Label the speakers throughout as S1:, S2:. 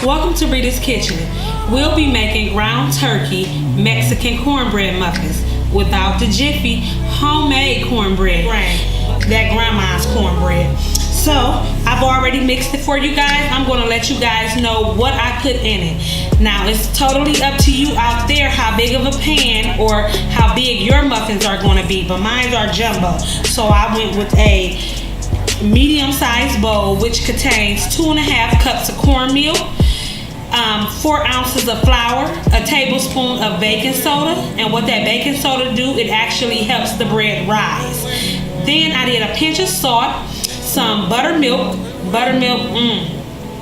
S1: Welcome to Rita's Kitchen. We'll be making ground turkey Mexican cornbread muffins without the jiffy homemade cornbread. That grandma's cornbread. So I've already mixed it for you guys. I'm going to let you guys know what I put in it. Now it's totally up to you out there how big of a pan or how big your muffins are going to be, but mine are jumbo. So I went with a medium-sized bowl which contains 2.5 cups of cornmeal, 4 ounces of flour, a tablespoon of baking soda, and what that baking soda do, it actually helps the bread rise. Then I did a pinch of salt, some buttermilk,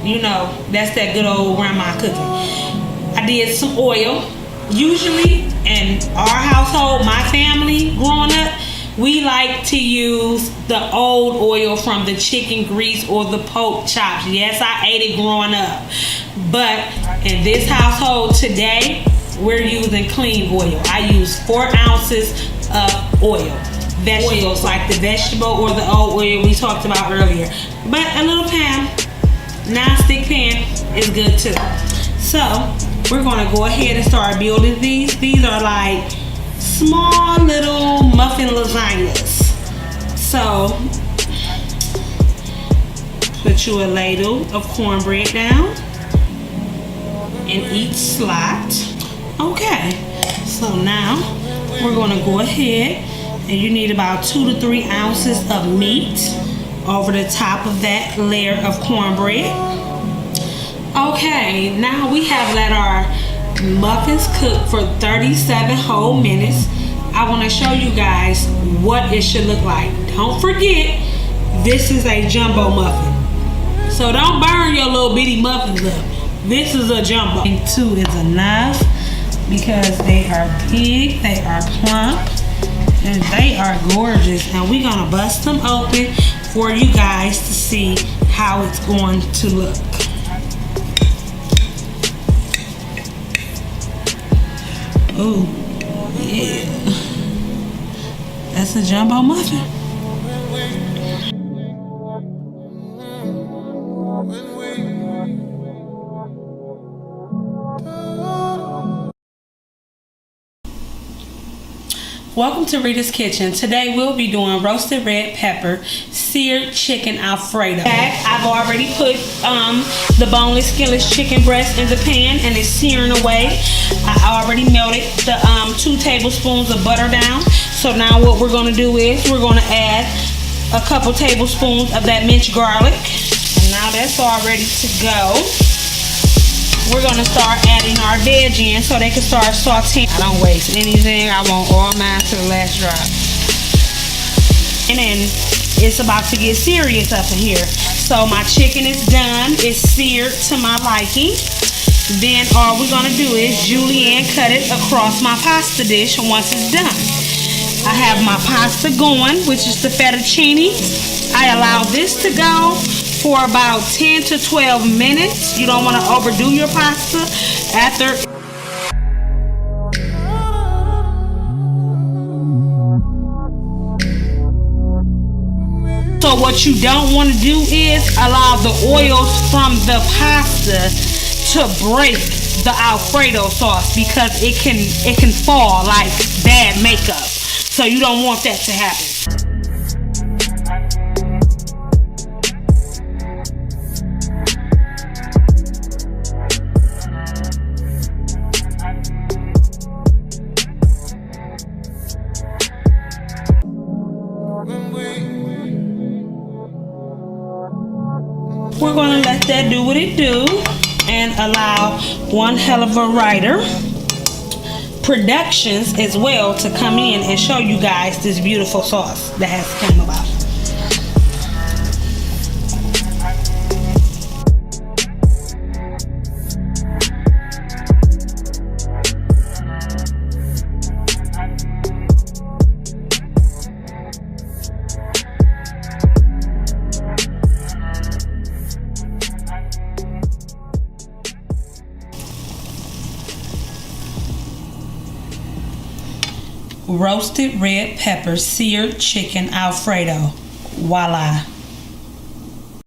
S1: you know, that's that good old grandma cooking. I did some oil. Usually in our household, my family growing up, we like to use the old oil from the chicken grease or the pork chops. Yes, I ate it growing up. But in this household today, we're using clean oil. I use 4 ounces of oil. Oils like the vegetable or the old oil we talked about earlier. But a little pan, non-stick pan is good too. So we're gonna go ahead and start building these. These are like small little muffin lasagnas. So put you a ladle of cornbread down in each slot. Okay, so now we're gonna go ahead and you need about 2 to 3 ounces of meat over the top of that layer of cornbread. Okay, now we have let our muffins cook for 37 whole minutes. I want to show you guys what it should look like. Don't forget, this is a jumbo muffin. So don't burn your little bitty muffins up. This is a jumbo. And 2 is enough because they are big, they are plump, and they are gorgeous. And we're gonna bust them open for you guys to see how it's going to look. Oh, yeah. That's a jumbo muffin. Welcome to Rita's Kitchen. Today we'll be doing roasted red pepper seared chicken Alfredo. I've already put the boneless skinless chicken breast in the pan and it's searing away. I already melted the 2 tablespoons of butter down. So now what we're going to do is we're going to add a couple tablespoons of that minced garlic. And now that's all ready to go. We're going to start adding our veg in so they can start sauteing. I don't waste anything. I want all mine to the last drop. And then it's about to get serious up in here. So my chicken is done. It's seared to my liking. Then all we're going to do is julienne cut it across my pasta dish once it's done. I have my pasta going, which is the fettuccine. I allow this to go for about 10 to 12 minutes. You don't want to overdo your pasta after. So what you don't want to do is allow the oils from the pasta to break the Alfredo sauce because it can fall like bad makeup. So you don't want that to happen. We're going to let that do what it do and allow One Hell of a Writer Productions as well to come in and show you guys this beautiful sauce that has come about. Roasted red pepper seared chicken Alfredo. Voila.